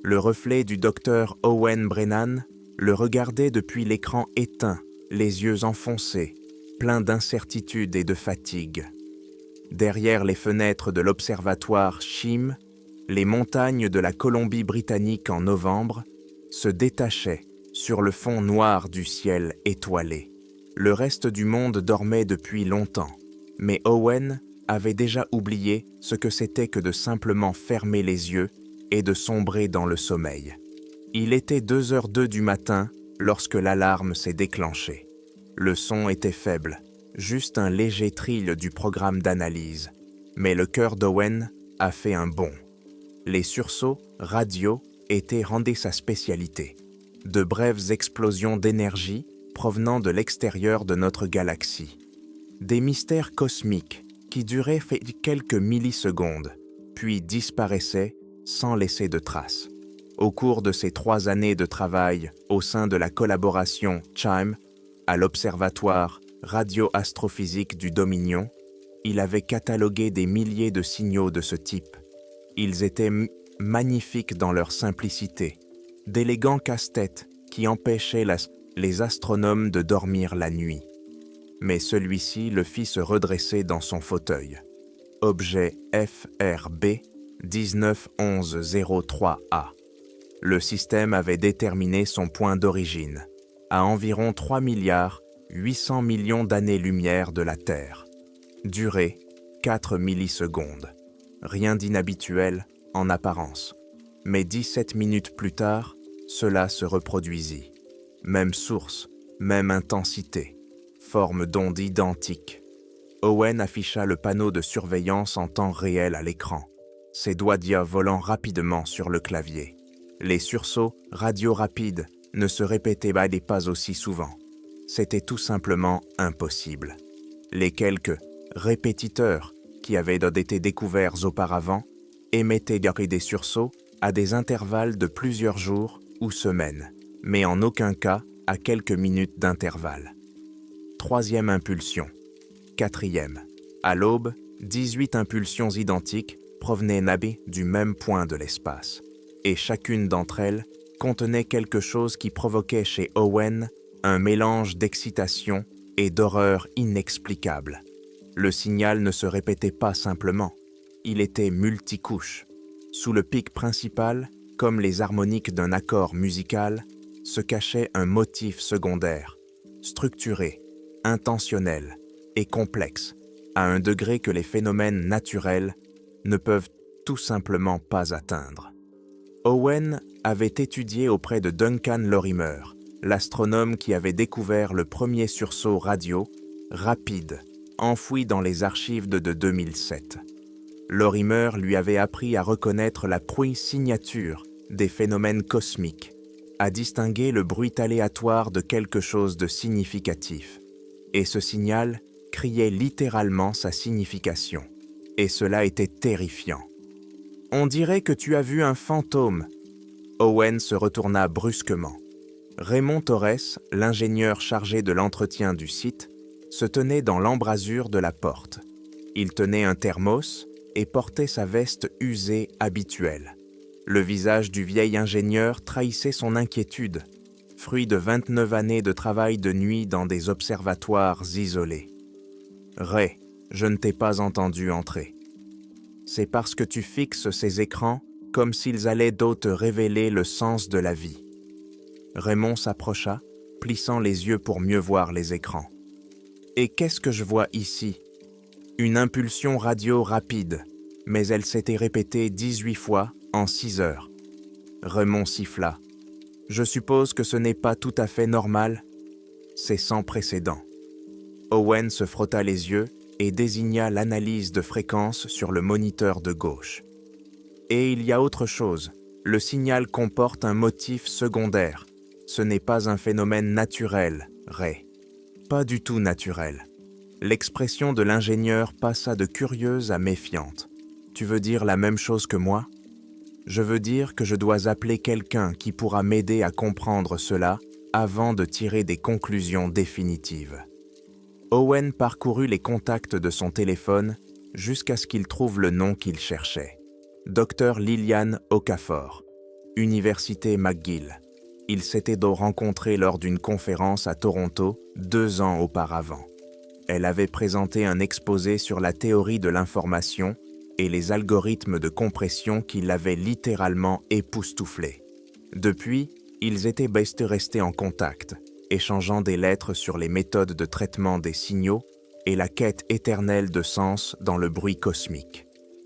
Le reflet du docteur Owen Brennan le regardait depuis l'écran éteint, les yeux enfoncés, pleins d'incertitude et de fatigue. Derrière les fenêtres de l'observatoire Shim, les montagnes de la Colombie-Britannique en novembre se détachaient sur le fond noir du ciel étoilé. Le reste du monde dormait depuis longtemps, mais Owen avait déjà oublié ce que c'était que de simplement fermer les yeux et de sombrer dans le sommeil. Il était 2h02 du matin lorsque l'alarme s'est déclenchée. Le son était faible, juste un léger trill du programme d'analyse, mais le cœur d'Owen a fait un bond. Les sursauts radio rendaient sa spécialité. De brèves explosions d'énergie provenant de l'extérieur de notre galaxie. Des mystères cosmiques qui duraient quelques millisecondes, puis disparaissaient sans laisser de traces. Au cours de ces 3 années de travail au sein de la collaboration CHIME, à l'Observatoire radio-astrophysique du Dominion, il avait catalogué des milliers de signaux de ce type. Ils étaient magnifiques dans leur simplicité, d'élégants casse-têtes qui empêchaient les astronomes de dormir la nuit. Mais celui-ci le fit se redresser dans son fauteuil. Objet FRB 191103A. Le système avait déterminé son point d'origine, à environ 3,8 milliards d'années-lumière de la Terre. Durée 4 millisecondes. Rien d'inhabituel en apparence. Mais 17 minutes plus tard, cela se reproduisit. Même source, même intensité, forme d'onde identique. Owen afficha le panneau de surveillance en temps réel à l'écran, ses doigts volant rapidement sur le clavier. Les sursauts radio rapides ne se répétaient pas aussi souvent. C'était tout simplement impossible. Les quelques répétiteurs qui avaient été découverts auparavant émettaient des sursauts à des intervalles de plusieurs jours ou semaines, mais en aucun cas à quelques minutes d'intervalle. 3e impulsion. 4e. À l'aube, 18 impulsions identiques provenaient du même point de l'espace, et chacune d'entre elles contenait quelque chose qui provoquait chez Owen un mélange d'excitation et d'horreur inexplicable. Le signal ne se répétait pas simplement, il était multicouche. Sous le pic principal, comme les harmoniques d'un accord musical, se cachait un motif secondaire, structuré, intentionnel et complexe, à un degré que les phénomènes naturels ne peuvent tout simplement pas atteindre. Owen avait étudié auprès de Duncan Lorimer, l'astronome qui avait découvert le premier sursaut radio, rapide, enfoui dans les archives de 2007. Lorimer lui avait appris à reconnaître la signature des phénomènes cosmiques, à distinguer le bruit aléatoire de quelque chose de significatif. Et ce signal criait littéralement sa signification. Et cela était terrifiant. « On dirait que tu as vu un fantôme !» Owen se retourna brusquement. Raymond Torres, l'ingénieur chargé de l'entretien du site, se tenait dans l'embrasure de la porte. Il tenait un thermos et portait sa veste usée habituelle. Le visage du vieil ingénieur trahissait son inquiétude, fruit de 29 années de travail de nuit dans des observatoires isolés. « Ray, je ne t'ai pas entendu entrer. C'est parce que tu fixes ces écrans comme s'ils allaient te révéler le sens de la vie. » Raymond s'approcha, plissant les yeux pour mieux voir les écrans. « Et qu'est-ce que je vois ici ? Une impulsion radio rapide, mais elle s'était répétée 18 fois en 6 heures. » Raymond siffla. « Je suppose que ce n'est pas tout à fait normal. C'est sans précédent. » Owen se frotta les yeux et désigna l'analyse de fréquence sur le moniteur de gauche. « Et il y a autre chose. Le signal comporte un motif secondaire. Ce n'est pas un phénomène naturel, Ray. Pas du tout naturel. » L'expression de l'ingénieur passa de curieuse à méfiante. « Tu veux dire la même chose que moi ? Je veux dire que je dois appeler quelqu'un qui pourra m'aider à comprendre cela avant de tirer des conclusions définitives. » Owen parcourut les contacts de son téléphone jusqu'à ce qu'il trouve le nom qu'il cherchait. Dr Liliane Okafor. Université McGill. Ils s'étaient donc rencontrés lors d'une conférence à Toronto 2 ans auparavant. Elle avait présenté un exposé sur la théorie de l'information et les algorithmes de compression qui l'avaient littéralement époustouflé. Depuis, ils étaient restés en contact, échangeant des lettres sur les méthodes de traitement des signaux et la quête éternelle de sens dans le bruit cosmique.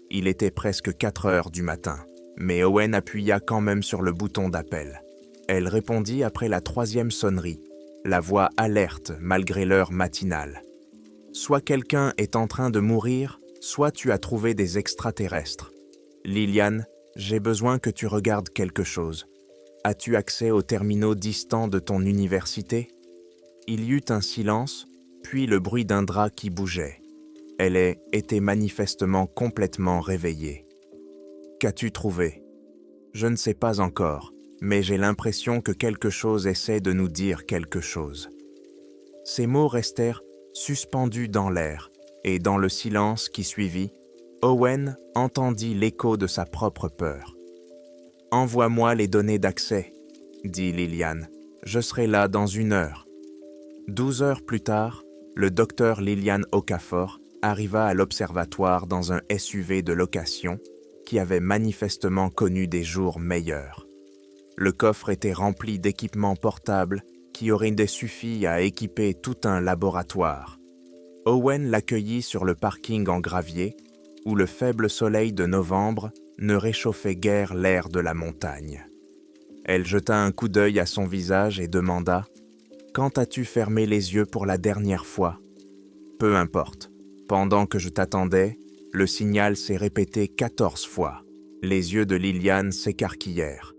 Il était presque 4 heures du matin, mais Owen appuya quand même sur le bouton d'appel. Elle répondit après la 3e sonnerie, la voix alerte malgré l'heure matinale. « Soit quelqu'un est en train de mourir, soit tu as trouvé des extraterrestres. Liliane, j'ai besoin que tu regardes quelque chose. As-tu accès aux terminaux distants de ton université ?» Il y eut un silence, puis le bruit d'un drap qui bougeait. Elle était manifestement complètement réveillée. « Qu'as-tu trouvé ?»« Je ne sais pas encore, mais j'ai l'impression que quelque chose essaie de nous dire quelque chose. » Ces mots restèrent suspendus dans l'air, et dans le silence qui suivit, Owen entendit l'écho de sa propre peur. « Envoie-moi les données d'accès, » dit Liliane. « Je serai là dans 1 heure. » 12 heures plus tard, le docteur Liliane Okafor arriva à l'observatoire dans un SUV de location qui avait manifestement connu des jours meilleurs. Le coffre était rempli d'équipements portables qui auraient suffi à équiper tout un laboratoire. Owen l'accueillit sur le parking en gravier, où le faible soleil de novembre ne réchauffait guère l'air de la montagne. Elle jeta un coup d'œil à son visage et demanda « Quand as-tu fermé les yeux pour la dernière fois ?»« Peu importe. Pendant que je t'attendais, le signal s'est répété 14 fois. » Les yeux de Liliane s'écarquillèrent.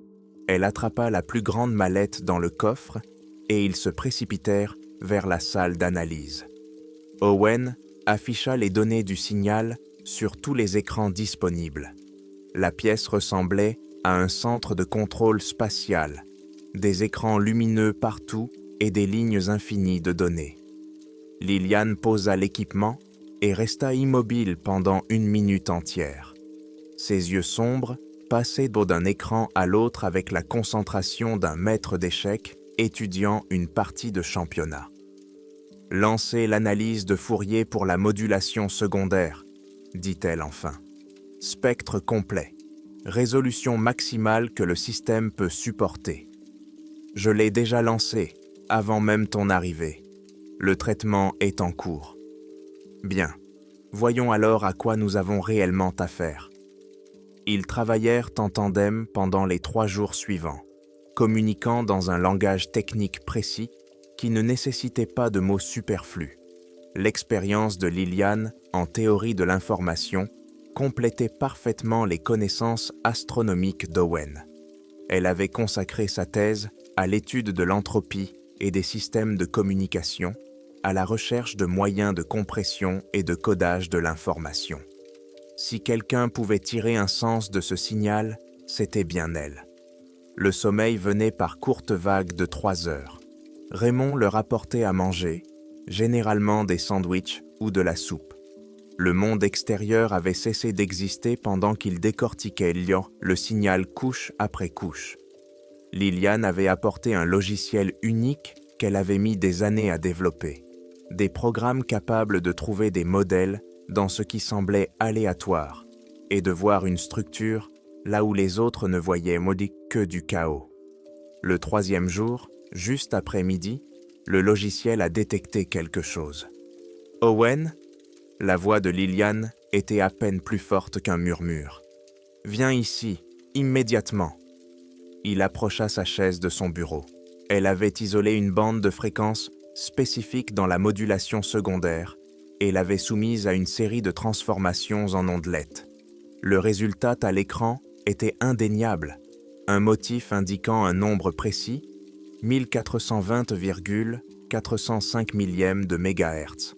Elle attrapa la plus grande mallette dans le coffre et ils se précipitèrent vers la salle d'analyse. Owen afficha les données du signal sur tous les écrans disponibles. La pièce ressemblait à un centre de contrôle spatial, des écrans lumineux partout et des lignes infinies de données. Liliane posa l'équipement et resta immobile pendant 1 minute entière. Ses yeux sombres passaient d'un écran à l'autre avec la concentration d'un maître d'échecs étudiant une partie de championnat. « Lancez l'analyse de Fourier pour la modulation secondaire, » dit-elle enfin. « Spectre complet, résolution maximale que le système peut supporter. Je l'ai déjà lancé, avant même ton arrivée. Le traitement est en cours. Bien, voyons alors à quoi nous avons réellement affaire. » Ils travaillèrent en tandem pendant les 3 jours suivants, communiquant dans un langage technique précis qui ne nécessitait pas de mots superflus. L'expérience de Liliane en théorie de l'information complétait parfaitement les connaissances astronomiques d'Owen. Elle avait consacré sa thèse à l'étude de l'entropie et des systèmes de communication, à la recherche de moyens de compression et de codage de l'information. Si quelqu'un pouvait tirer un sens de ce signal, c'était bien elle. Le sommeil venait par courtes vagues de 3 heures. Raymond leur apportait à manger, généralement des sandwichs ou de la soupe. Le monde extérieur avait cessé d'exister pendant qu'il décortiquait le signal couche après couche. Liliane avait apporté un logiciel unique qu'elle avait mis des années à développer. Des programmes capables de trouver des modèles dans ce qui semblait aléatoire et de voir une structure là où les autres ne voyaient que du chaos. Le 3e jour, juste après midi, le logiciel a détecté quelque chose. « Owen ?» La voix de Liliane était à peine plus forte qu'un murmure. « Viens ici, immédiatement !» Il approcha sa chaise de son bureau. Elle avait isolé une bande de fréquences spécifique dans la modulation secondaire et l'avait soumise à une série de transformations en ondelettes. Le résultat à l'écran était indéniable, un motif indiquant un nombre précis, 1420,405 millièmes de mégahertz,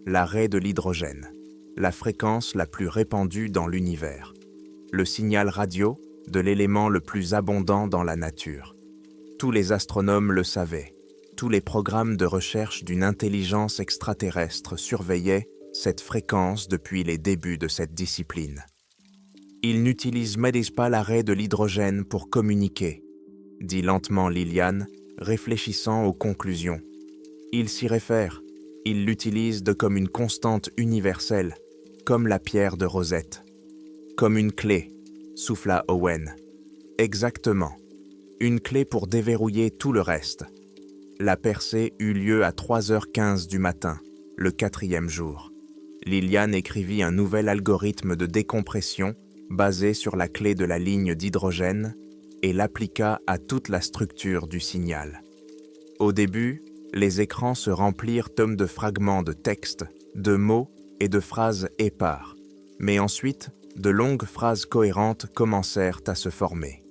l'arrêt de l'hydrogène, la fréquence la plus répandue dans l'univers, le signal radio de l'élément le plus abondant dans la nature. Tous les astronomes le savaient. Tous les programmes de recherche d'une intelligence extraterrestre surveillaient cette fréquence depuis les débuts de cette discipline. Ils n'utilisent même pas l'arrêt de l'hydrogène pour communiquer, dit lentement Liliane, réfléchissant aux conclusions. Ils s'y réfèrent, ils l'utilisent comme une constante universelle, comme la pierre de Rosette. Comme une clé, souffla Owen. Exactement. Une clé pour déverrouiller tout le reste. La percée eut lieu à 3h15 du matin, le 4e jour. Liliane écrivit un nouvel algorithme de décompression basé sur la clé de la ligne d'hydrogène et l'appliqua à toute la structure du signal. Au début, les écrans se remplirent de fragments de texte, de mots et de phrases épars, mais ensuite, de longues phrases cohérentes commencèrent à se former.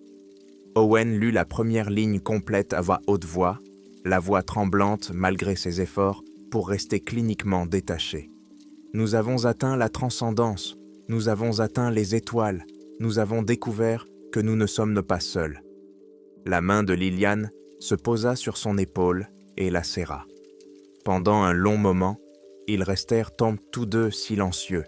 Owen lut la première ligne complète à haute voix, la voix tremblante malgré ses efforts pour rester cliniquement détaché. Nous avons atteint la transcendance, nous avons atteint les étoiles, nous avons découvert que nous ne sommes pas seuls. La main de Liliane se posa sur son épaule et la serra. Pendant un long moment, ils restèrent tous deux silencieux.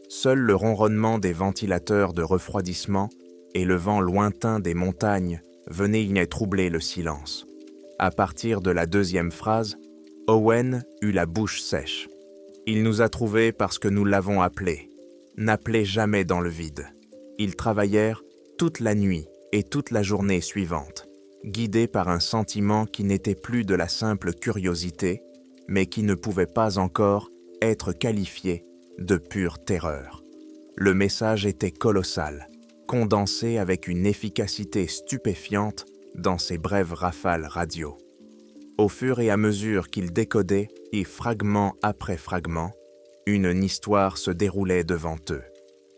Seul le ronronnement des ventilateurs de refroidissement et le vent lointain des montagnes venaient y troubler le silence. À partir de la deuxième phrase, Owen eut la bouche sèche. Il nous a trouvés parce que nous l'avons appelé. N'appelez jamais dans le vide. Ils travaillèrent toute la nuit et toute la journée suivante, guidés par un sentiment qui n'était plus de la simple curiosité, mais qui ne pouvait pas encore être qualifié de pure terreur. Le message était colossal, condensé avec une efficacité stupéfiante dans ces brèves rafales radio. Au fur et à mesure qu'ils décodaient, et fragment après fragment, une histoire se déroulait devant eux.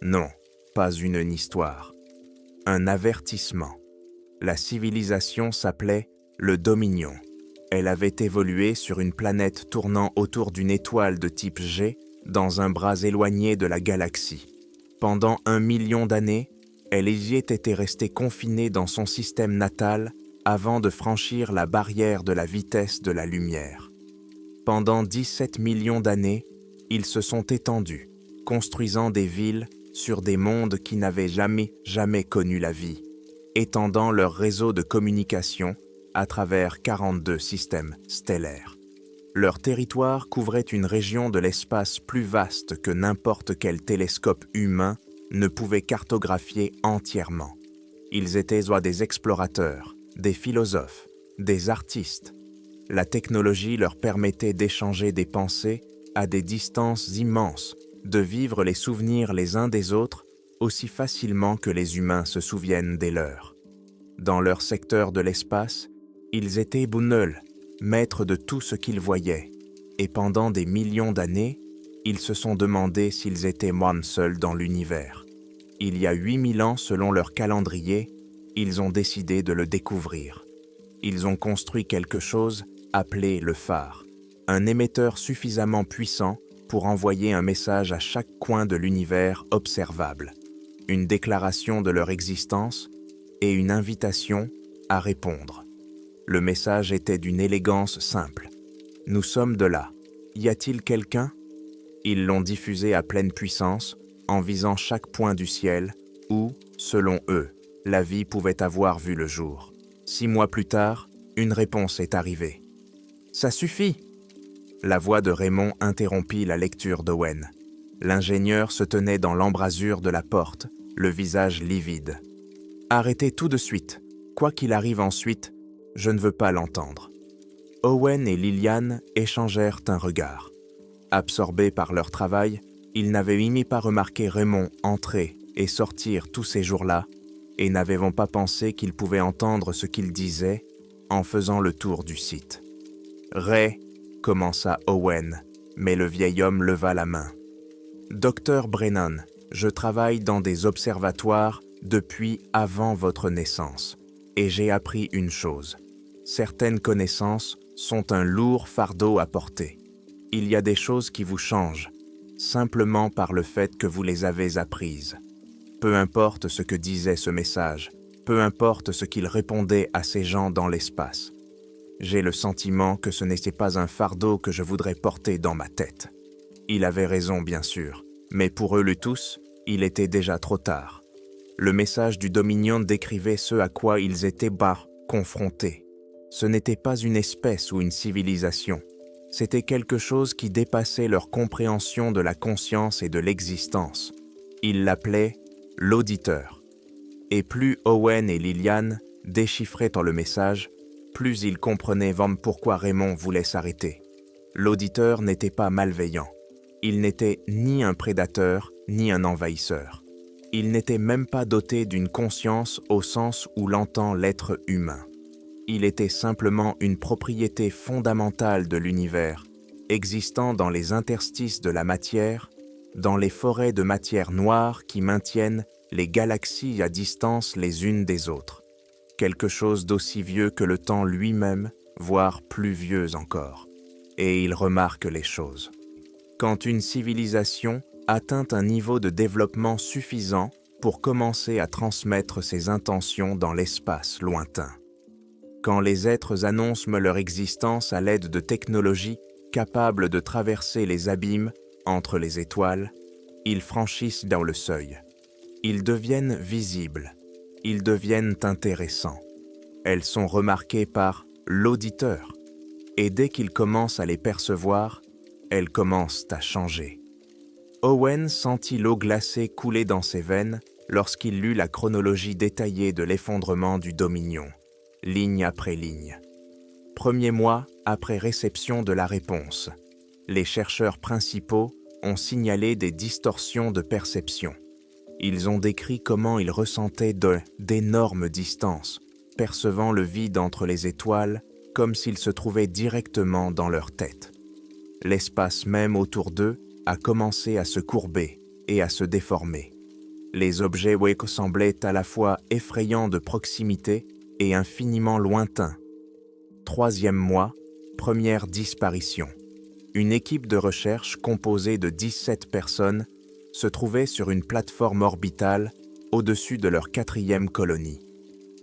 Non, pas une histoire. Un avertissement. La civilisation s'appelait le Dominion. Elle avait évolué sur une planète tournant autour d'une étoile de type G dans un bras éloigné de la galaxie. Pendant 1 million d'années, elle y était restée confinée dans son système natal avant de franchir la barrière de la vitesse de la lumière. Pendant 17 millions d'années, ils se sont étendus, construisant des villes sur des mondes qui n'avaient jamais connu la vie, étendant leur réseau de communication à travers 42 systèmes stellaires. Leur territoire couvrait une région de l'espace plus vaste que n'importe quel télescope humain ne pouvait cartographier entièrement. Ils étaient des explorateurs, des philosophes, des artistes. La technologie leur permettait d'échanger des pensées à des distances immenses, de vivre les souvenirs les uns des autres aussi facilement que les humains se souviennent des leurs. Dans leur secteur de l'espace, ils étaient Bunul, maîtres de tout ce qu'ils voyaient, et pendant des millions d'années, ils se sont demandé s'ils étaient moines seuls dans l'univers. Il y a 8000 ans selon leur calendrier, ils ont décidé de le découvrir. Ils ont construit quelque chose appelé le phare, un émetteur suffisamment puissant pour envoyer un message à chaque coin de l'univers observable, une déclaration de leur existence et une invitation à répondre. Le message était d'une élégance simple. « Nous sommes de là. Y a-t-il quelqu'un » Ils l'ont diffusé à pleine puissance, en visant chaque point du ciel où, selon eux, la vie pouvait avoir vu le jour. 6 mois plus tard, une réponse est arrivée. « Ça suffit !» La voix de Raymond interrompit la lecture d'Owen. L'ingénieur se tenait dans l'embrasure de la porte, le visage livide. « Arrêtez tout de suite. Quoi qu'il arrive ensuite, je ne veux pas l'entendre. » Owen et Liliane échangèrent un regard. Absorbés par leur travail, ils n'avaient pas remarqué Raymond entrer et sortir tous ces jours-là et n'avaient pas pensé qu'ils pouvaient entendre ce qu'il disait en faisant le tour du site. « Ray, » commença Owen, mais le vieil homme leva la main. « Docteur Brennan, je travaille dans des observatoires depuis avant votre naissance et j'ai appris une chose. Certaines connaissances sont un lourd fardeau à porter. Il y a des choses qui vous changent, simplement par le fait que vous les avez apprises. Peu importe ce que disait ce message, peu importe ce qu'il répondait à ces gens dans l'espace. J'ai le sentiment que ce n'était pas un fardeau que je voudrais porter dans ma tête. Il avait raison, bien sûr, mais pour eux tous, il était déjà trop tard. Le message du Dominion décrivait ce à quoi ils étaient confrontés. Ce n'était pas une espèce ou une civilisation. C'était quelque chose qui dépassait leur compréhension de la conscience et de l'existence. Ils l'appelaient l'auditeur. Et plus Owen et Liliane déchiffraient dans le message, plus ils comprenaient pourquoi Raymond voulait s'arrêter. L'auditeur n'était pas malveillant. Il n'était ni un prédateur, ni un envahisseur. Il n'était même pas doté d'une conscience au sens où l'entend l'être humain. Il était simplement une propriété fondamentale de l'univers, existant dans les interstices de la matière, dans les forêts de matière noire qui maintiennent les galaxies à distance les unes des autres. Quelque chose d'aussi vieux que le temps lui-même, voire plus vieux encore. Et il remarque les choses. Quand une civilisation atteint un niveau de développement suffisant pour commencer à transmettre ses intentions dans l'espace lointain. Quand les êtres annoncent leur existence à l'aide de technologies capables de traverser les abîmes entre les étoiles, ils franchissent dans le seuil. Ils deviennent visibles, ils deviennent intéressants. Elles sont remarquées par l'auditeur, et dès qu'il commence à les percevoir, elles commencent à changer. Owen sentit l'eau glacée couler dans ses veines lorsqu'il lut la chronologie détaillée de l'effondrement du Dominion, ligne après ligne. Premier mois après réception de la réponse, les chercheurs principaux ont signalé des distorsions de perception. Ils ont décrit comment ils ressentaient d'énormes distances, percevant le vide entre les étoiles comme s'ils se trouvaient directement dans leur tête. L'espace même autour d'eux a commencé à se courber et à se déformer. Les objets semblaient à la fois effrayants de proximité et infiniment lointains. Troisième mois, première disparition. Une équipe de recherche composée de 17 personnes se trouvait sur une plateforme orbitale au-dessus de leur 4e colonie.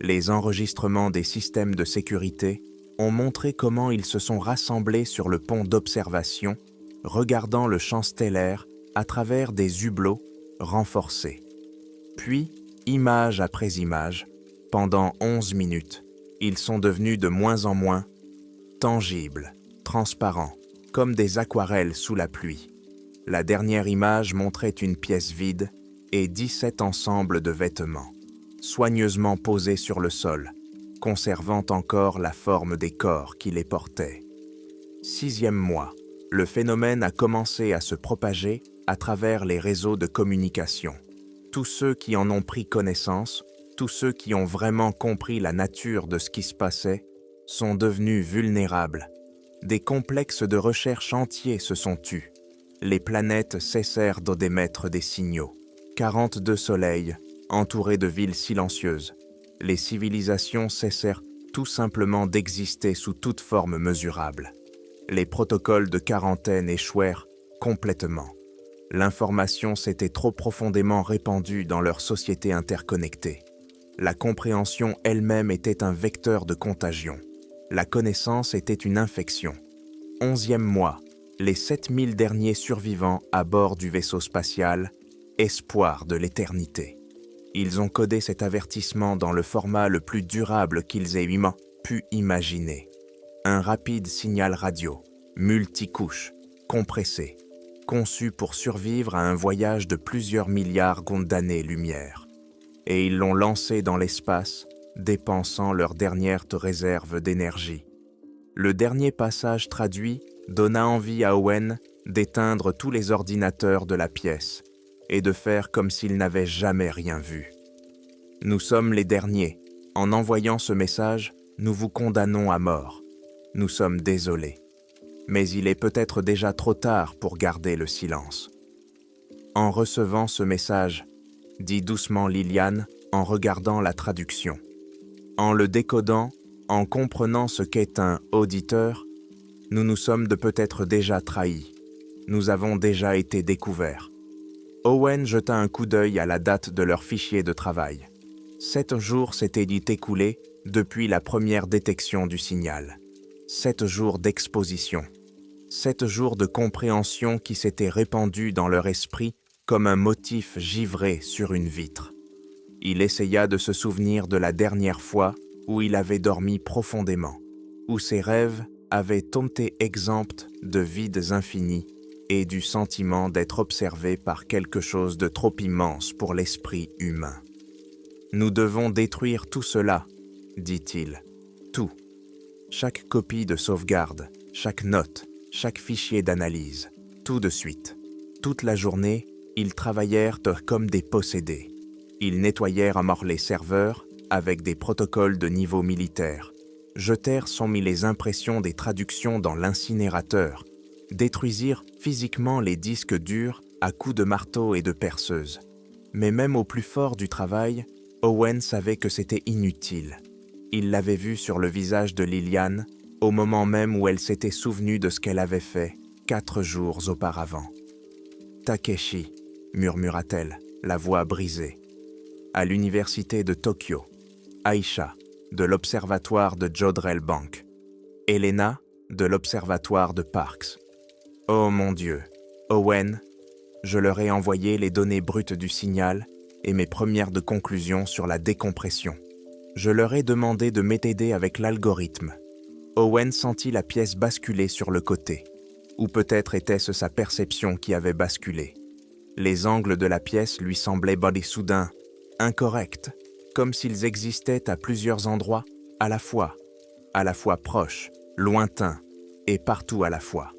Les enregistrements des systèmes de sécurité ont montré comment ils se sont rassemblés sur le pont d'observation, regardant le champ stellaire à travers des hublots renforcés. Puis, image après image, pendant 11 minutes, ils sont devenus de moins en moins tangibles, transparents, comme des aquarelles sous la pluie. La dernière image montrait une pièce vide et 17 ensembles de vêtements, soigneusement posés sur le sol, conservant encore la forme des corps qui les portaient. 6e mois, le phénomène a commencé à se propager à travers les réseaux de communication. Tous ceux qui en ont pris connaissance, tous ceux qui ont vraiment compris la nature de ce qui se passait, sont devenus vulnérables. Des complexes de recherche entiers se sont tus. Les planètes cessèrent d'émettre des signaux. 42 soleils, entourés de villes silencieuses. Les civilisations cessèrent tout simplement d'exister sous toute forme mesurable. Les protocoles de quarantaine échouèrent complètement. L'information s'était trop profondément répandue dans leur société interconnectée. La compréhension elle-même était un vecteur de contagion. La connaissance était une infection. 11e mois, les 7000 derniers survivants à bord du vaisseau spatial, espoir de l'éternité. Ils ont codé cet avertissement dans le format le plus durable qu'ils aient pu imaginer. Un rapide signal radio, multicouche, compressé, conçu pour survivre à un voyage de plusieurs milliards d'années-lumière. Et ils l'ont lancé dans l'espace, dépensant leur dernière réserve d'énergie. Le dernier passage traduit donna envie à Owen d'éteindre tous les ordinateurs de la pièce et de faire comme s'il n'avait jamais rien vu. Nous sommes les derniers. En envoyant ce message, nous vous condamnons à mort. Nous sommes désolés. Mais il est peut-être déjà trop tard pour garder le silence. En recevant ce message, dit doucement Liliane en regardant la traduction. En le décodant, en comprenant ce qu'est un auditeur, nous nous sommes peut-être déjà trahis. Nous avons déjà été découverts. Owen jeta un coup d'œil à la date de leur fichier de travail. 7 jours s'étaient dit écoulés depuis la première détection du signal. 7 jours d'exposition. 7 jours de compréhension qui s'étaient répandus dans leur esprit comme un motif givré sur une vitre. Il essaya de se souvenir de la dernière fois où il avait dormi profondément, où ses rêves avaient été exempts de vides infinis et du sentiment d'être observé par quelque chose de trop immense pour l'esprit humain. « Nous devons détruire tout cela, dit-il. Tout. Chaque copie de sauvegarde, chaque note, chaque fichier d'analyse. Tout de suite. Toute la journée, ils travaillèrent comme des possédés. Ils nettoyèrent à mort les serveurs avec des protocoles de niveau militaire, jetèrent les impressions des traductions dans l'incinérateur, détruisirent physiquement les disques durs à coups de marteau et de perceuse. Mais même au plus fort du travail, Owen savait que c'était inutile. Il l'avait vu sur le visage de Liliane au moment même où elle s'était souvenue de ce qu'elle avait fait 4 jours auparavant. « Takeshi » murmura-t-elle, la voix brisée. À l'université de Tokyo, Aisha, de l'observatoire de Jodrell Bank, Elena, de l'observatoire de Parks. Oh mon Dieu, Owen, je leur ai envoyé les données brutes du signal et mes premières de conclusions sur la décompression. Je leur ai demandé de m'aider avec l'algorithme. Owen sentit la pièce basculer sur le côté. Ou peut-être était-ce sa perception qui avait basculé. Les angles de la pièce lui semblaient soudain incorrects, comme s'ils existaient à plusieurs endroits à la fois proches, lointains et partout à la fois.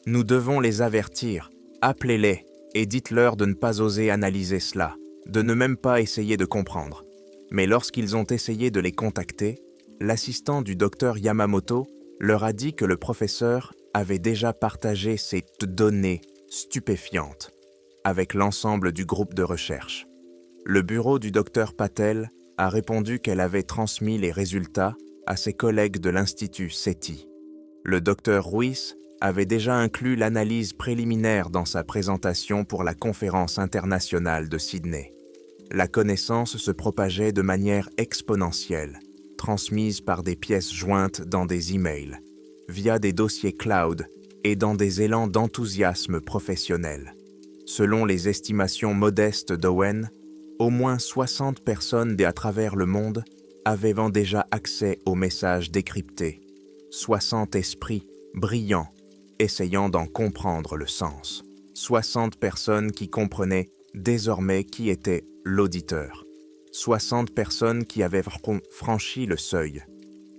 Nous devons les avertir, appelez-les et dites-leur de ne pas oser analyser cela, de ne même pas essayer de comprendre. Mais lorsqu'ils ont essayé de les contacter, l'assistant du docteur Yamamoto leur a dit que le professeur avait déjà partagé ces données stupéfiantes avec l'ensemble du groupe de recherche. Le bureau du docteur Patel a répondu qu'elle avait transmis les résultats à ses collègues de l'Institut SETI. Le docteur Ruiz avait déjà inclus l'analyse préliminaire dans sa présentation pour la conférence internationale de Sydney. La connaissance se propageait de manière exponentielle, transmise par des pièces jointes dans des emails, via des dossiers cloud et dans des élans d'enthousiasme professionnel. Selon les estimations modestes d'Owen, au moins 60 personnes à travers le monde avaient déjà accès aux messages décryptés. 60 esprits brillants, essayant d'en comprendre le sens. 60 personnes qui comprenaient désormais qui était l'auditeur. 60 personnes qui avaient franchi le seuil.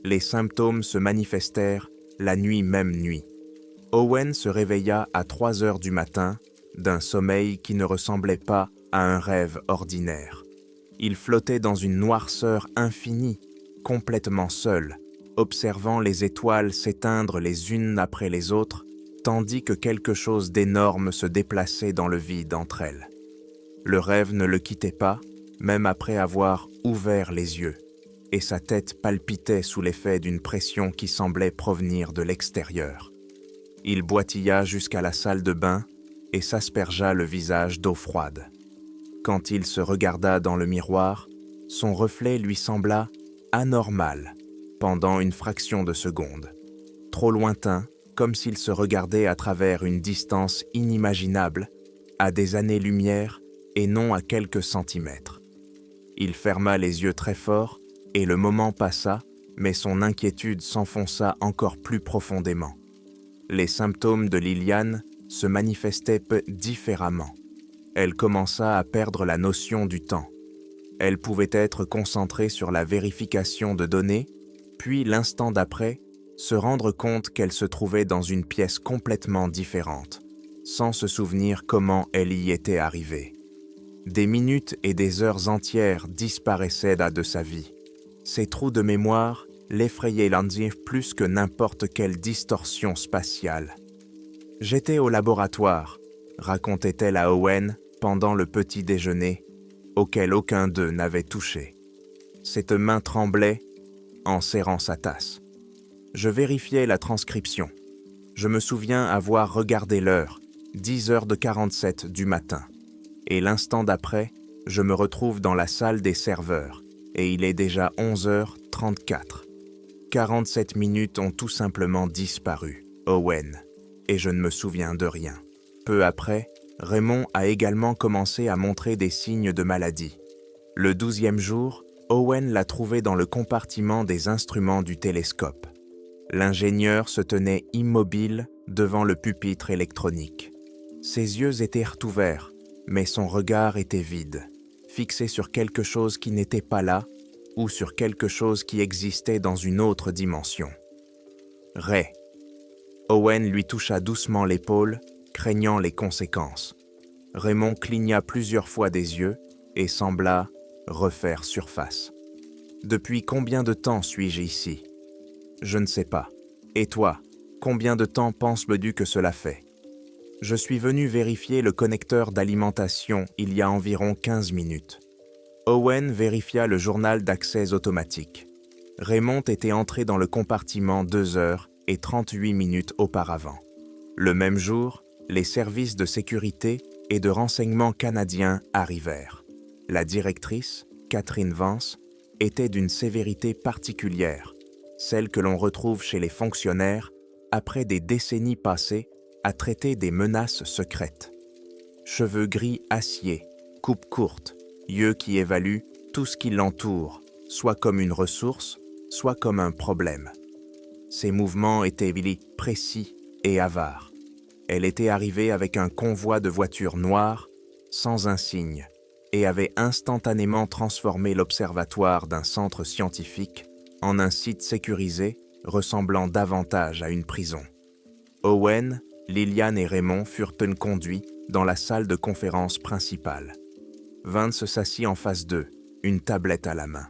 Les symptômes se manifestèrent la même nuit. Owen se réveilla à 3 heures du matin d'un sommeil qui ne ressemblait pas à un rêve ordinaire. Il flottait dans une noirceur infinie, complètement seul, observant les étoiles s'éteindre les unes après les autres, tandis que quelque chose d'énorme se déplaçait dans le vide entre elles. Le rêve ne le quittait pas, même après avoir ouvert les yeux, et sa tête palpitait sous l'effet d'une pression qui semblait provenir de l'extérieur. Il boitilla jusqu'à la salle de bain et s'aspergea le visage d'eau froide. Quand il se regarda dans le miroir, son reflet lui sembla anormal pendant une fraction de seconde, trop lointain, comme s'il se regardait à travers une distance inimaginable, à des années-lumière et non à quelques centimètres. Il ferma les yeux très fort et le moment passa, mais son inquiétude s'enfonça encore plus profondément. Les symptômes de Liliane se manifestaient peu différemment. Elle commença à perdre la notion du temps. Elle pouvait être concentrée sur la vérification de données, puis l'instant d'après, se rendre compte qu'elle se trouvait dans une pièce complètement différente, sans se souvenir comment elle y était arrivée. Des minutes et des heures entières disparaissaient de sa vie. Ces trous de mémoire l'effrayaient plus que n'importe quelle distorsion spatiale. « J'étais au laboratoire », racontait-elle à Owen pendant le petit déjeuner, auquel aucun d'eux n'avait touché. Cette main tremblait en serrant sa tasse. Je vérifiais la transcription. Je me souviens avoir regardé l'heure, 10h47 du matin. Et l'instant d'après, je me retrouve dans la salle des serveurs, et il est déjà 11h34. 47 minutes ont tout simplement disparu, Owen, et je ne me souviens de rien. Peu après, Raymond a également commencé à montrer des signes de maladie. Le 12e jour, Owen l'a trouvé dans le compartiment des instruments du télescope. L'ingénieur se tenait immobile devant le pupitre électronique. Ses yeux étaient ouverts, mais son regard était vide, fixé sur quelque chose qui n'était pas là ou sur quelque chose qui existait dans une autre dimension. Ray. Owen lui toucha doucement l'épaule, craignant les conséquences. Raymond cligna plusieurs fois des yeux et sembla refaire surface. « Depuis combien de temps suis-je ici ? » ?»« Je ne sais pas. Et toi, combien de temps penses-tu que cela fait ? » ?»« Je suis venu vérifier le connecteur d'alimentation il y a environ 15 minutes. » Owen vérifia le journal d'accès automatique. Raymond était entré dans le compartiment 2h38 auparavant. Le même jour, les services de sécurité et de renseignement canadiens arrivèrent. La directrice, Catherine Vance, était d'une sévérité particulière, celle que l'on retrouve chez les fonctionnaires après des décennies passées à traiter des menaces secrètes. Cheveux gris acier, coupe courte, yeux qui évaluent tout ce qui l'entoure, soit comme une ressource, soit comme un problème. Ses mouvements étaient précis et avares. Elle était arrivée avec un convoi de voitures noires, sans insigne, et avait instantanément transformé l'observatoire d'un centre scientifique en un site sécurisé ressemblant davantage à une prison. Owen, Liliane et Raymond furent conduits dans la salle de conférence principale. Vance s'assit en face d'eux, une tablette à la main.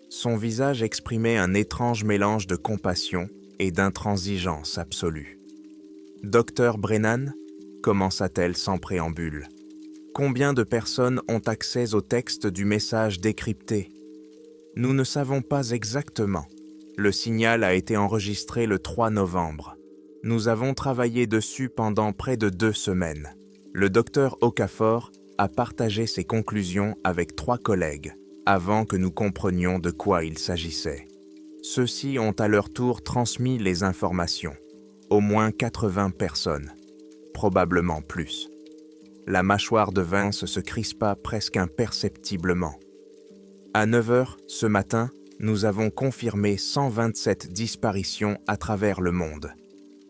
Son visage exprimait un étrange mélange de compassion et d'intransigeance absolue. « Docteur Brennan » commença-t-elle sans préambule. « Combien de personnes ont accès au texte du message décrypté ? Nous ne savons pas exactement. Le signal a été enregistré le 3 novembre. Nous avons travaillé dessus pendant près de 2 semaines. Le docteur Okafor a partagé ses conclusions avec 3 collègues avant que nous comprenions de quoi il s'agissait. Ceux-ci ont à leur tour transmis les informations. Au moins 80 personnes, probablement plus. La mâchoire de Vance se crispa presque imperceptiblement. À 9h ce matin, nous avons confirmé 127 disparitions à travers le monde.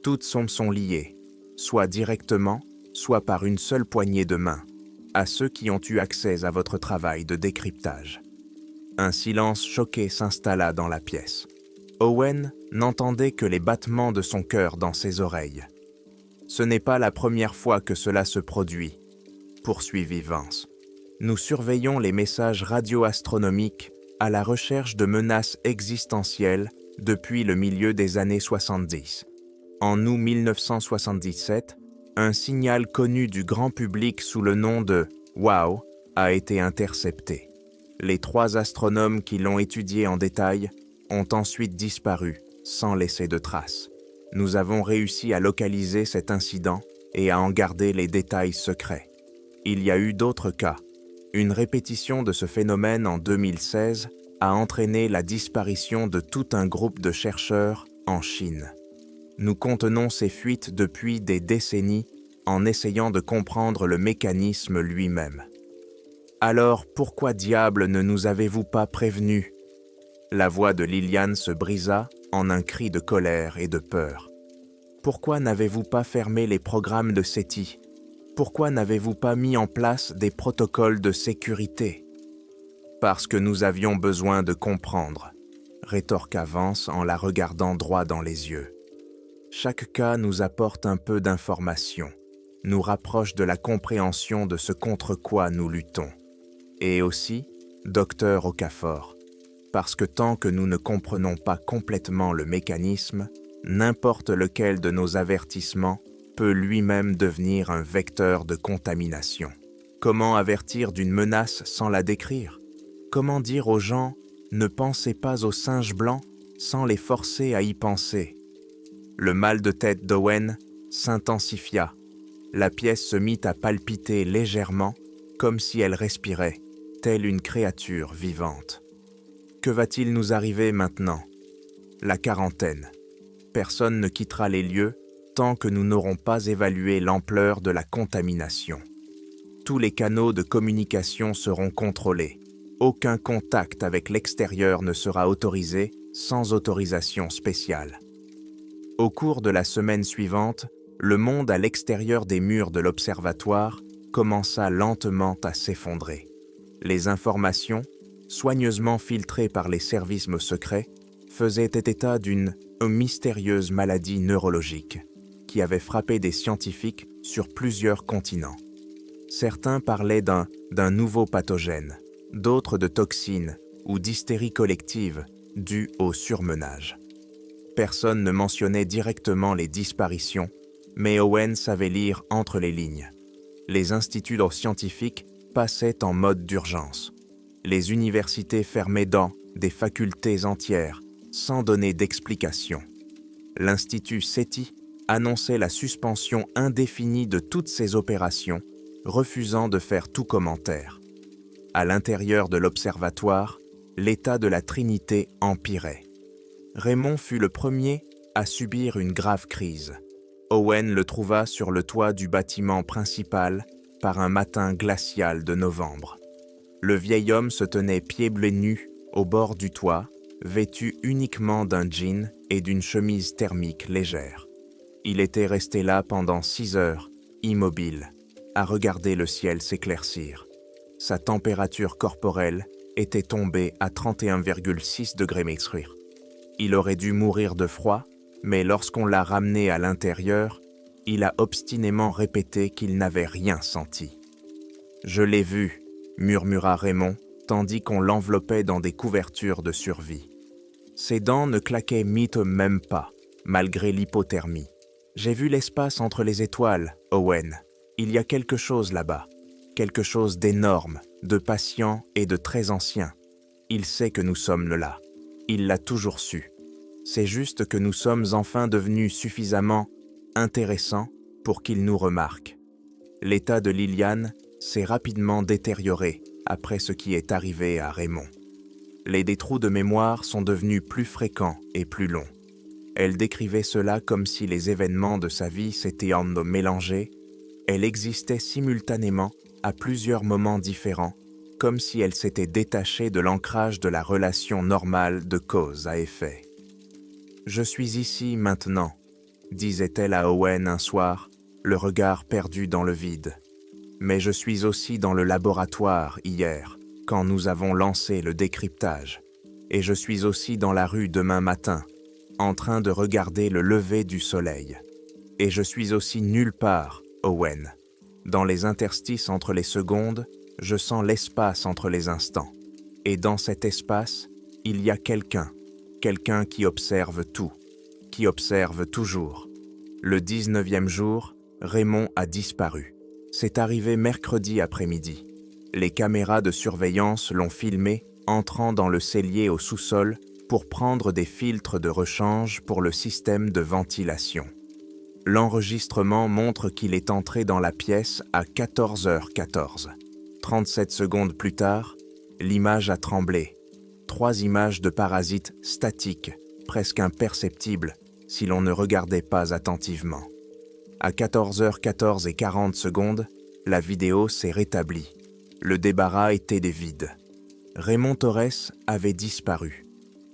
Toutes sont liées, soit directement, soit par une seule poignée de main, à ceux qui ont eu accès à votre travail de décryptage. Un silence choqué s'installa dans la pièce. Owen n'entendait que les battements de son cœur dans ses oreilles. « Ce n'est pas la première fois que cela se produit, » poursuivit Vance. « Nous surveillons les messages radioastronomiques à la recherche de menaces existentielles depuis le milieu des années 70. En août 1977, un signal connu du grand public sous le nom de « WOW » a été intercepté. Les 3 astronomes qui l'ont étudié en détail ont ensuite disparu, sans laisser de traces. Nous avons réussi à localiser cet incident et à en garder les détails secrets. Il y a eu d'autres cas. Une répétition de ce phénomène en 2016 a entraîné la disparition de tout un groupe de chercheurs en Chine. Nous contenons ces fuites depuis des décennies en essayant de comprendre le mécanisme lui-même. Alors pourquoi diable ne nous avez-vous pas prévenus ? La voix de Liliane se brisa en un cri de colère et de peur. Pourquoi n'avez-vous pas fermé les programmes de SETI ? Pourquoi n'avez-vous pas mis en place des protocoles de sécurité ? Parce que nous avions besoin de comprendre, rétorqua Vance en la regardant droit dans les yeux. Chaque cas nous apporte un peu d'information, nous rapproche de la compréhension de ce contre quoi nous luttons. Et aussi, docteur Okafor, parce que tant que nous ne comprenons pas complètement le mécanisme, n'importe lequel de nos avertissements peut lui-même devenir un vecteur de contamination. Comment avertir d'une menace sans la décrire ? Comment dire aux gens « ne pensez pas aux singes blancs » sans les forcer à y penser ? Le mal de tête d'Owen s'intensifia. La pièce se mit à palpiter légèrement, comme si elle respirait, telle une créature vivante. Que va-t-il nous arriver maintenant ? La quarantaine. Personne ne quittera les lieux tant que nous n'aurons pas évalué l'ampleur de la contamination. Tous les canaux de communication seront contrôlés. Aucun contact avec l'extérieur ne sera autorisé sans autorisation spéciale. Au cours de la semaine suivante, le monde à l'extérieur des murs de l'observatoire commença lentement à s'effondrer. Les informations, soigneusement filtrées par les services secrets, faisaient état d'une mystérieuse maladie neurologique qui avait frappé des scientifiques sur plusieurs continents. Certains parlaient d'un nouveau pathogène, d'autres de toxines ou d'hystérie collective due au surmenage. Personne ne mentionnait directement les disparitions, mais Owen savait lire entre les lignes. Les instituts scientifiques passaient en mode d'urgence. Les universités fermaient des facultés entières, sans donner d'explication. L'Institut SETI annonçait la suspension indéfinie de toutes ses opérations, refusant de faire tout commentaire. À l'intérieur de l'observatoire, l'état de la Trinité empirait. Raymond fut le premier à subir une grave crise. Owen le trouva sur le toit du bâtiment principal par un matin glacial de novembre. Le vieil homme se tenait pieds nus au bord du toit, vêtu uniquement d'un jean et d'une chemise thermique légère. Il était resté là pendant 6 heures, immobile, à regarder le ciel s'éclaircir. Sa température corporelle était tombée à 31,6 degrés Celsius. Il aurait dû mourir de froid, mais lorsqu'on l'a ramené à l'intérieur, il a obstinément répété qu'il n'avait rien senti. « Je l'ai vu », murmura Raymond, tandis qu'on l'enveloppait dans des couvertures de survie. Ses dents ne claquaient même pas, malgré l'hypothermie. « J'ai vu l'espace entre les étoiles, Owen. Il y a quelque chose là-bas, quelque chose d'énorme, de patient et de très ancien. Il sait que nous sommes là. Il l'a toujours su. C'est juste que nous sommes enfin devenus suffisamment intéressants pour qu'il nous remarque. » L'état de Liliane s'est rapidement détérioré après ce qui est arrivé à Raymond. Les trous de mémoire sont devenus plus fréquents et plus longs. Elle décrivait cela comme si les événements de sa vie s'étaient mélangés. Elle existait simultanément à plusieurs moments différents, comme si elle s'était détachée de l'ancrage de la relation normale de cause à effet. « Je suis ici maintenant », disait-elle à Owen un soir, le regard perdu dans le vide. « Mais je suis aussi dans le laboratoire hier, quand nous avons lancé le décryptage. Et je suis aussi dans la rue demain matin, en train de regarder le lever du soleil. Et je suis aussi nulle part, Owen. Dans les interstices entre les secondes, je sens l'espace entre les instants. Et dans cet espace, il y a quelqu'un qui observe tout, qui observe toujours. Le 19e jour, Raymond a disparu. C'est arrivé mercredi après-midi. Les caméras de surveillance l'ont filmé entrant dans le cellier au sous-sol pour prendre des filtres de rechange pour le système de ventilation. L'enregistrement montre qu'il est entré dans la pièce à 14h14. 37 secondes plus tard, l'image a tremblé. 3 images de parasites statiques, presque imperceptibles si l'on ne regardait pas attentivement. À 14h14 et 40 secondes, la vidéo s'est rétablie. Le débarras était des vides. Raymond Torres avait disparu.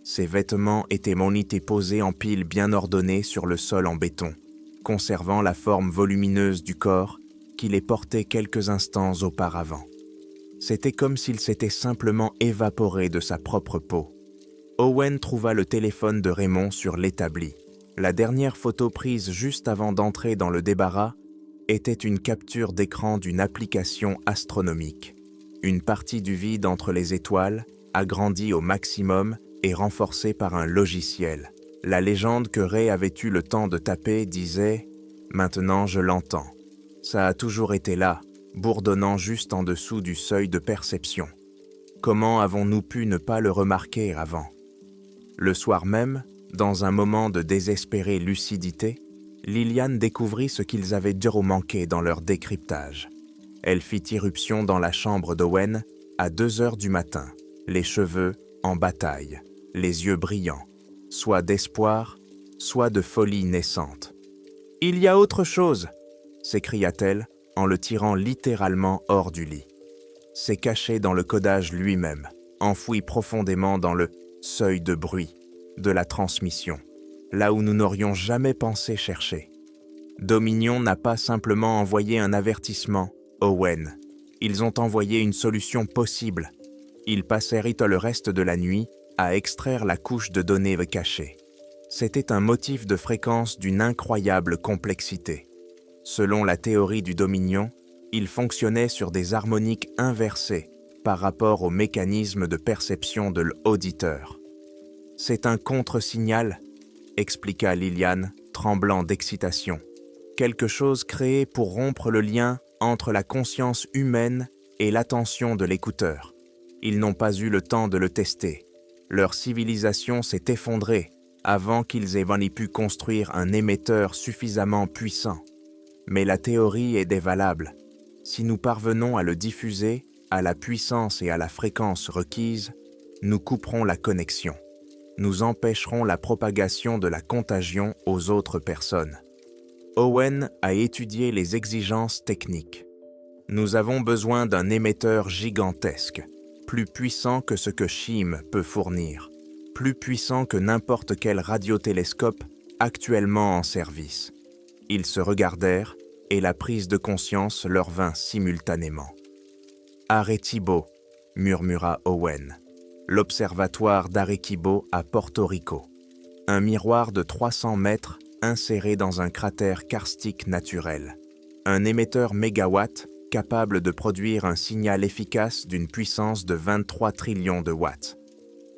Ses vêtements étaient posés en piles bien ordonnées sur le sol en béton, conservant la forme volumineuse du corps qui les portait quelques instants auparavant. C'était comme s'il s'était simplement évaporé de sa propre peau. Owen trouva le téléphone de Raymond sur l'établi. La dernière photo prise juste avant d'entrer dans le débarras était une capture d'écran d'une application astronomique. Une partie du vide entre les étoiles, agrandie au maximum et renforcée par un logiciel. La légende que Ray avait eu le temps de taper disait « Maintenant je l'entends. Ça a toujours été là, bourdonnant juste en dessous du seuil de perception. Comment avons-nous pu ne pas le remarquer avant ?» Le soir même, dans un moment de désespérée lucidité, Liliane découvrit ce qu'ils avaient manqué dans leur décryptage. Elle fit irruption dans la chambre d'Owen à 2h du matin, les cheveux en bataille, les yeux brillants, soit d'espoir, soit de folie naissante. « Il y a autre chose !» s'écria-t-elle en le tirant littéralement hors du lit. C'est caché dans le codage lui-même. enfoui profondément dans le seuil de bruit de la transmission, là où nous n'aurions jamais pensé chercher. Dominion n'a pas simplement envoyé un avertissement, Owen. Ils ont envoyé une solution possible. Ils passèrent le reste de la nuit à extraire la couche de données cachée. C'était un motif de fréquence d'une incroyable complexité. Selon la théorie du Dominion, il fonctionnait sur des harmoniques inversées par rapport au mécanisme de perception de l'auditeur. « C'est un contre-signal », expliqua Liliane, tremblant d'excitation. Quelque chose créé pour rompre le lien entre la conscience humaine et l'attention de l'écouteur. Ils n'ont pas eu le temps de le tester. Leur civilisation s'est effondrée avant qu'ils aient pu construire un émetteur suffisamment puissant. Mais la théorie est dévalable. Si nous parvenons à le diffuser à la puissance et à la fréquence requises, nous couperons la connexion. Nous empêcherons la propagation de la contagion aux autres personnes. Owen a étudié les exigences techniques. Nous avons besoin d'un émetteur gigantesque, plus puissant que ce que Shim peut fournir, plus puissant que n'importe quel radiotélescope actuellement en service. Ils se regardèrent et la prise de conscience leur vint simultanément. « Arecibo » murmura Owen. L'observatoire d'Arecibo à Porto Rico. Un miroir de 300 mètres inséré dans un cratère karstique naturel. Un émetteur mégawatt capable de produire un signal efficace d'une puissance de 23 trillions de watts.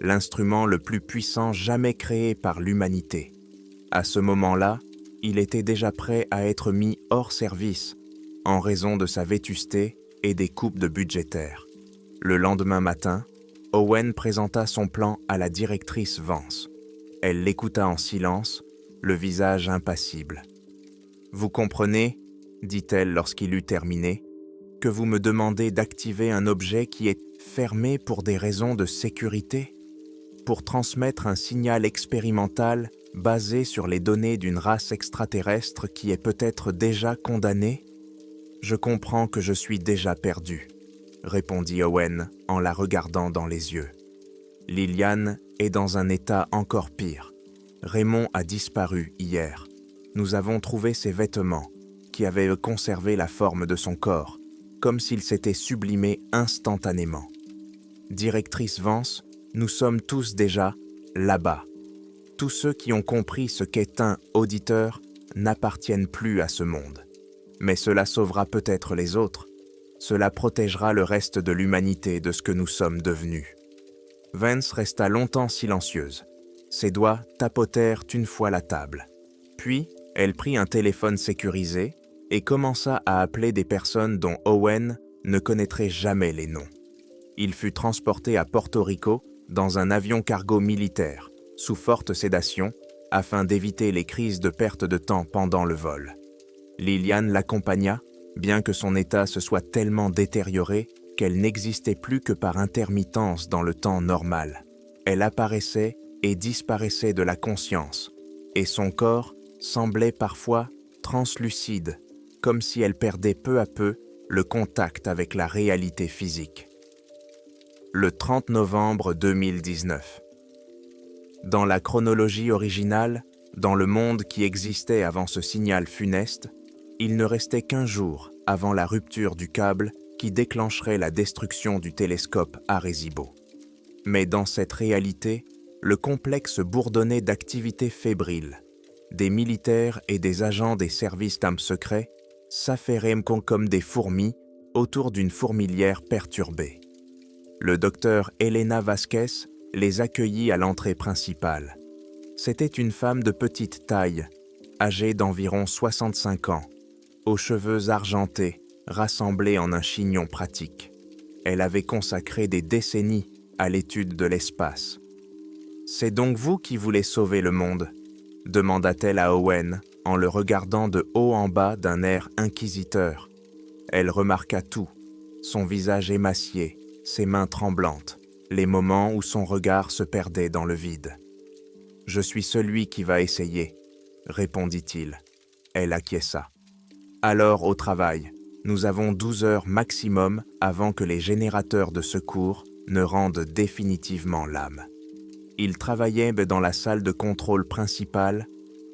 L'instrument le plus puissant jamais créé par l'humanité. À ce moment-là, il était déjà prêt à être mis hors service en raison de sa vétusté et des coupes de budgétaires. Le lendemain matin, Owen présenta son plan à la directrice Vance. Elle l'écouta en silence, le visage impassible. « Vous comprenez, dit-elle lorsqu'il eut terminé, que vous me demandez d'activer un objet qui est fermé pour des raisons de sécurité, pour transmettre un signal expérimental basé sur les données d'une race extraterrestre qui est peut-être déjà condamnée ? Je comprends que je suis déjà perdu, répondit Owen en la regardant dans les yeux. Liliane est dans un état encore pire. Raymond a disparu hier. Nous avons trouvé ses vêtements, qui avaient conservé la forme de son corps, comme s'il s'était sublimé instantanément. Directrice Vance, nous sommes tous déjà là-bas. Tous ceux qui ont compris ce qu'est un auditeur n'appartiennent plus à ce monde. Mais cela sauvera peut-être les autres. Cela protégera le reste de l'humanité de ce que nous sommes devenus. Vance resta longtemps silencieuse. Ses doigts tapotèrent une fois la table. Puis, elle prit un téléphone sécurisé et commença à appeler des personnes dont Owen ne connaîtrait jamais les noms. Il fut transporté à Porto Rico dans un avion cargo militaire, sous forte sédation, afin d'éviter les crises de perte de temps pendant le vol. Liliane l'accompagna, bien que son état se soit tellement détérioré qu'elle n'existait plus que par intermittence dans le temps normal. Elle apparaissait et disparaissait de la conscience, et son corps semblait parfois translucide, comme si elle perdait peu à peu le contact avec la réalité physique. Le 30 novembre 2019. Dans la chronologie originale, dans le monde qui existait avant ce signal funeste, il ne restait qu'1 jour avant la rupture du câble qui déclencherait la destruction du télescope Arecibo. Mais dans cette réalité, le complexe bourdonnait d'activités fébriles. Des militaires et des agents des services d'âme secrets s'affairaient comme des fourmis autour d'une fourmilière perturbée. Le docteur Elena Vasquez les accueillit à l'entrée principale. C'était une femme de petite taille, âgée d'environ 65 ans, aux cheveux argentés, rassemblés en un chignon pratique. Elle avait consacré des décennies à l'étude de l'espace. « C'est donc vous qui voulez sauver le monde ?» demanda-t-elle à Owen en le regardant de haut en bas d'un air inquisiteur. Elle remarqua tout, son visage émacié, ses mains tremblantes, les moments où son regard se perdait dans le vide. « Je suis celui qui va essayer, » répondit-il. Elle acquiesça. « Alors au travail, nous avons 12 heures maximum avant que les générateurs de secours ne rendent définitivement l'âme. Il travaillait dans la salle de contrôle principale,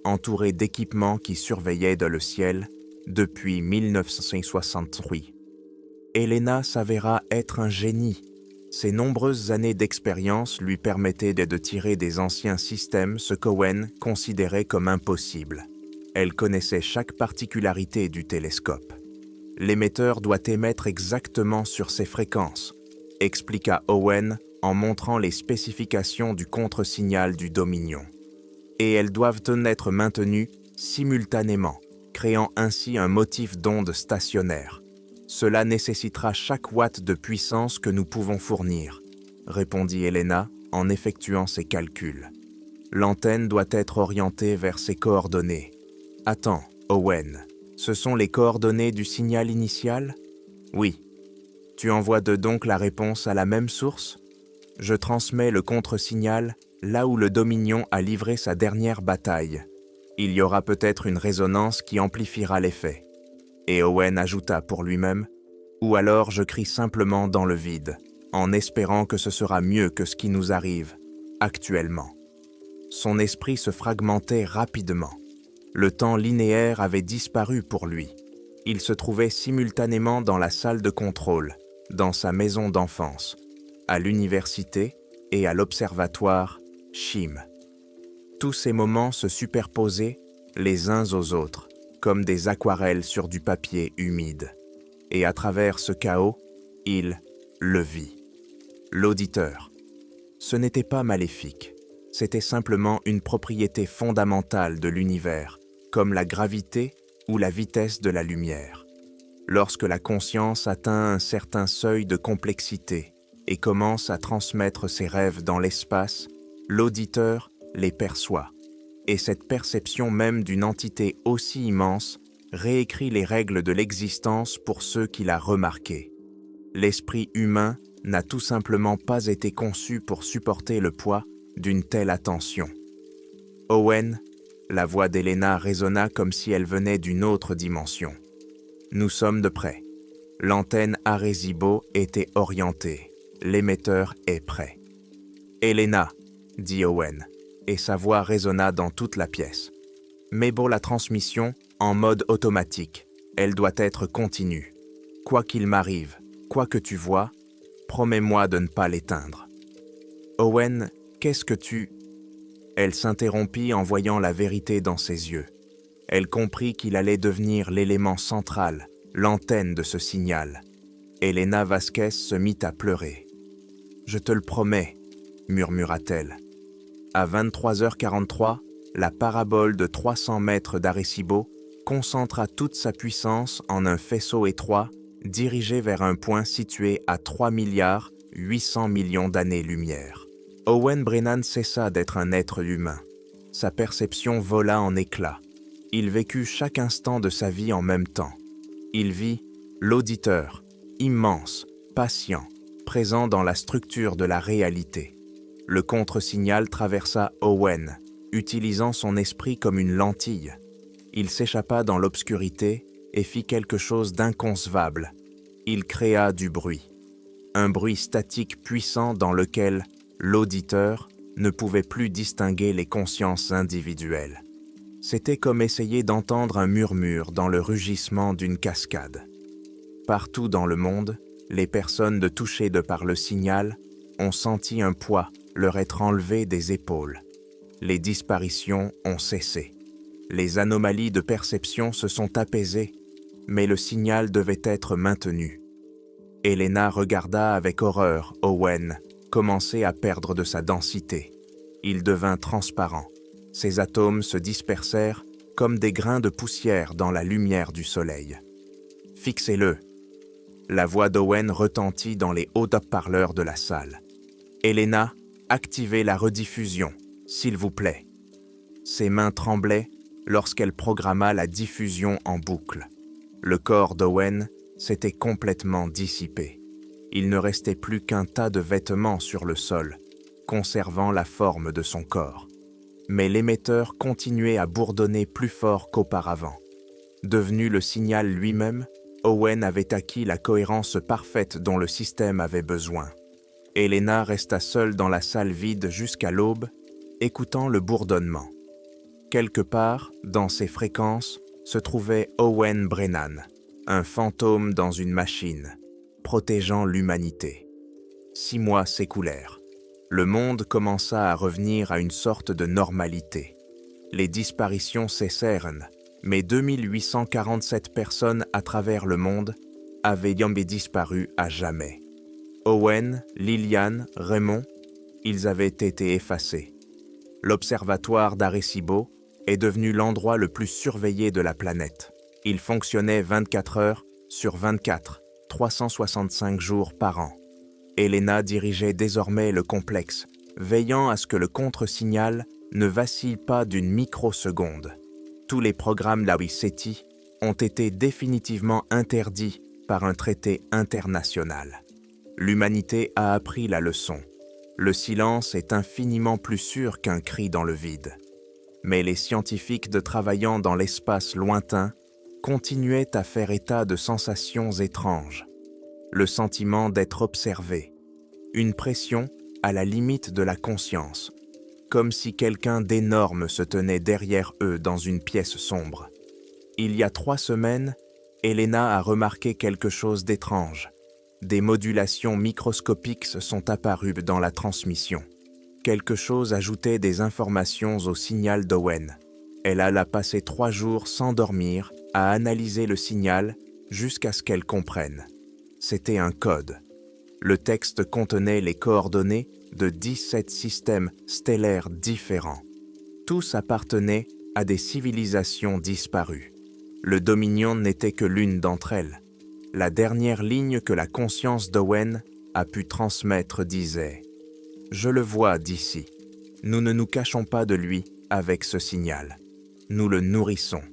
entouré d'équipements qui surveillaient le ciel depuis 1963. Elena s'avéra être un génie. Ses nombreuses années d'expérience lui permettaient de tirer des anciens systèmes ce qu'Owen considérait comme impossible. Elle connaissait chaque particularité du télescope. L'émetteur doit émettre exactement sur ces fréquences, expliqua Owen en montrant les spécifications du contre-signal du Dominion. Et elles doivent être maintenues simultanément, créant ainsi un motif d'onde stationnaire. Cela nécessitera chaque watt de puissance que nous pouvons fournir, répondit Elena en effectuant ses calculs. L'antenne doit être orientée vers ses coordonnées. Attends, Owen, ce sont les coordonnées du signal initial? Oui. Tu envoies donc la réponse à la même source? Je transmets le contre-signal là où le Dominion a livré sa dernière bataille. Il y aura peut-être une résonance qui amplifiera l'effet. Et Owen ajouta pour lui-même, ou alors je crie simplement dans le vide, en espérant que ce sera mieux que ce qui nous arrive actuellement. Son esprit se fragmentait rapidement. Le temps linéaire avait disparu pour lui. Il se trouvait simultanément dans la salle de contrôle, dans sa maison d'enfance, à l'université et à l'observatoire Shim. Tous ces moments se superposaient les uns aux autres, comme des aquarelles sur du papier humide. Et à travers ce chaos, il le vit. L'auditeur. Ce n'était pas maléfique, c'était simplement une propriété fondamentale de l'univers, comme la gravité ou la vitesse de la lumière. Lorsque la conscience atteint un certain seuil de complexité et commence à transmettre ses rêves dans l'espace, l'auditeur les perçoit. Et cette perception même d'une entité aussi immense réécrit les règles de l'existence pour ceux qui la remarquaient. L'esprit humain n'a tout simplement pas été conçu pour supporter le poids d'une telle attention. Owen, la voix d'Elena résonna comme si elle venait d'une autre dimension. Nous sommes de près. L'antenne Arecibo était orientée. L'émetteur est prêt. Elena, dit Owen, et sa voix résonna dans toute la pièce. Mais pour la transmission, en mode automatique, elle doit être continue. Quoi qu'il m'arrive, quoi que tu vois, promets-moi de ne pas l'éteindre. Owen, qu'est-ce que tu... Elle s'interrompit en voyant la vérité dans ses yeux. Elle comprit qu'il allait devenir l'élément central, l'antenne de ce signal. Elena Vasquez se mit à pleurer. « Je te le promets, » murmura-t-elle. À 23h43, la parabole de 300 mètres d'Arecibo concentra toute sa puissance en un faisceau étroit dirigé vers un point situé à 3,8 milliards d'années-lumière. Owen Brennan cessa d'être un être humain. Sa perception vola en éclats. Il vécut chaque instant de sa vie en même temps. Il vit l'auditeur, immense, patient, présent dans la structure de la réalité. Le contre-signal traversa Owen, utilisant son esprit comme une lentille. Il s'échappa dans l'obscurité et fit quelque chose d'inconcevable. Il créa du bruit. Un bruit statique puissant dans lequel l'auditeur ne pouvait plus distinguer les consciences individuelles. C'était comme essayer d'entendre un murmure dans le rugissement d'une cascade. Partout dans le monde, les personnes touchées par le signal ont senti un poids leur être enlevé des épaules. Les disparitions ont cessé. Les anomalies de perception se sont apaisées, mais le signal devait être maintenu. Elena regarda avec horreur Owen commencer à perdre de sa densité. Il devint transparent. Ses atomes se dispersèrent comme des grains de poussière dans la lumière du soleil. « Fixez-le !» La voix d'Owen retentit dans les hauts haut-parleurs de la salle. « Elena, activez la rediffusion, s'il vous plaît. » Ses mains tremblaient lorsqu'elle programma la diffusion en boucle. Le corps d'Owen s'était complètement dissipé. Il ne restait plus qu'un tas de vêtements sur le sol, conservant la forme de son corps. Mais l'émetteur continuait à bourdonner plus fort qu'auparavant. Devenu le signal lui-même, Owen avait acquis la cohérence parfaite dont le système avait besoin. Elena resta seule dans la salle vide jusqu'à l'aube, écoutant le bourdonnement. Quelque part, dans ces fréquences, se trouvait Owen Brennan, un fantôme dans une machine, protégeant l'humanité. 6 mois s'écoulèrent. Le monde commença à revenir à une sorte de normalité. Les disparitions cessèrent, mais 2847 personnes à travers le monde avaient disparu à jamais. Owen, Liliane, Raymond, ils avaient été effacés. L'observatoire d'Arecibo est devenu l'endroit le plus surveillé de la planète. Il fonctionnait 24 heures sur 24, 365 jours par an. Elena dirigeait désormais le complexe, veillant à ce que le contre-signal ne vacille pas d'une microseconde. Tous les programmes SETI ont été définitivement interdits par un traité international. L'humanité a appris la leçon. Le silence est infiniment plus sûr qu'un cri dans le vide. Mais les scientifiques travaillant dans l'espace lointain continuaient à faire état de sensations étranges. Le sentiment d'être observé, une pression à la limite de la conscience, comme si quelqu'un d'énorme se tenait derrière eux dans une pièce sombre. Il y a 3 semaines, Elena a remarqué quelque chose d'étrange. Des modulations microscopiques sont apparues dans la transmission. Quelque chose ajoutait des informations au signal d'Owen. Elle alla passer 3 jours sans dormir à analyser le signal jusqu'à ce qu'elle comprenne. C'était un code. Le texte contenait les coordonnées de 17 systèmes stellaires différents. Tous appartenaient à des civilisations disparues. Le Dominion n'était que l'une d'entre elles. La dernière ligne que la conscience d'Owen a pu transmettre disait « Je le vois d'ici. Nous ne nous cachons pas de lui avec ce signal. Nous le nourrissons.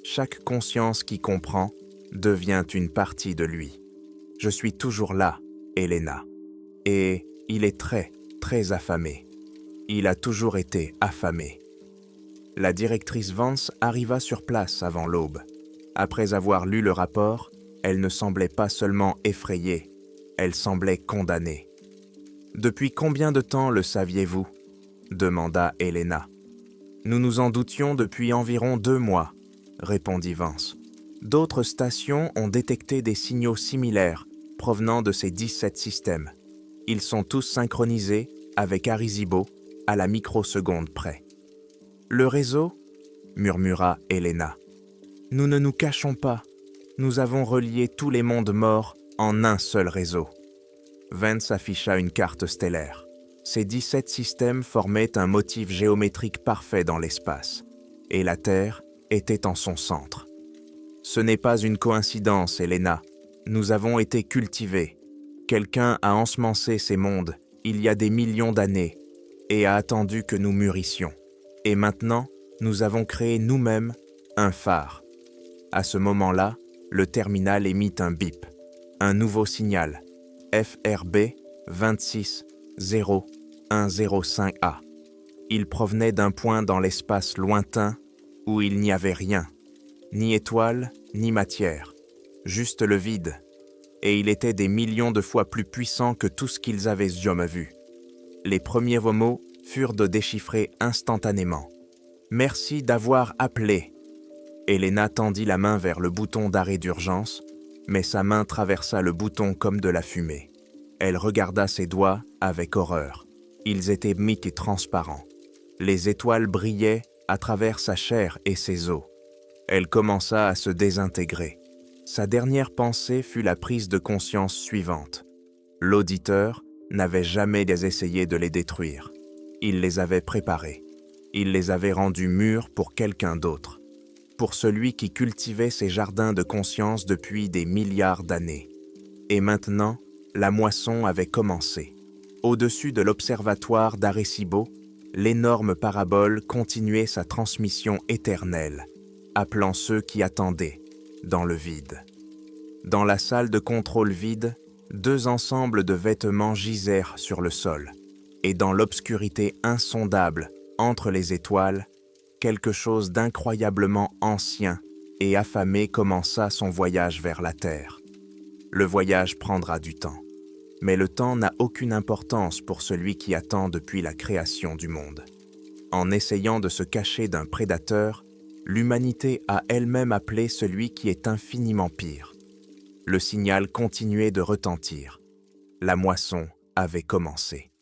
Chaque conscience qui comprend devient une partie de lui. Je suis toujours là, Elena. Et il est très, très affamé. Il a toujours été affamé. » La directrice Vance arriva sur place avant l'aube. Après avoir lu le rapport, elle ne semblait pas seulement effrayée, elle semblait condamnée. « Depuis combien de temps le saviez-vous » demanda Elena. « Nous nous en doutions depuis environ 2 mois, » répondit Vance. « D'autres stations ont détecté des signaux similaires provenant de ces 17 systèmes. Ils sont tous synchronisés avec Arecibo à la microseconde près. »« Le réseau » murmura Elena. « Nous ne nous cachons pas. Nous avons relié tous les mondes morts en un seul réseau. » Vance afficha une carte stellaire. Ces 17 systèmes formaient un motif géométrique parfait dans l'espace, et la Terre était en son centre. « Ce n'est pas une coïncidence, Elena. Nous avons été cultivés. Quelqu'un a ensemencé ces mondes il y a des millions d'années et a attendu que nous mûrissions. Et maintenant, nous avons créé nous-mêmes un phare. » À ce moment-là, le terminal émit un bip, un nouveau signal, FRB 2600105A. Il provenait d'un point dans l'espace lointain où il n'y avait rien, ni étoile, ni matière, juste le vide, et il était des millions de fois plus puissant que tout ce qu'ils avaient jamais vu. Les premiers mots furent de déchiffrer instantanément. « Merci d'avoir appelé. » Elena tendit la main vers le bouton d'arrêt d'urgence, mais sa main traversa le bouton comme de la fumée. Elle regarda ses doigts avec horreur. Ils étaient mi- et transparents. Les étoiles brillaient à travers sa chair et ses os. Elle commença à se désintégrer. Sa dernière pensée fut la prise de conscience suivante. L'auditeur n'avait jamais essayé de les détruire. Il les avait préparés. Il les avait rendus mûrs pour quelqu'un d'autre. Pour celui qui cultivait ces jardins de conscience depuis des milliards d'années. Et maintenant, la moisson avait commencé. Au-dessus de l'observatoire d'Arecibo, l'énorme parabole continuait sa transmission éternelle, appelant ceux qui attendaient, dans le vide. Dans la salle de contrôle vide, 2 ensembles de vêtements gisèrent sur le sol, et dans l'obscurité insondable, entre les étoiles, quelque chose d'incroyablement ancien et affamé commença son voyage vers la Terre. Le voyage prendra du temps. Mais le temps n'a aucune importance pour celui qui attend depuis la création du monde. En essayant de se cacher d'un prédateur, l'humanité a elle-même appelé celui qui est infiniment pire. Le signal continuait de retentir. La moisson avait commencé.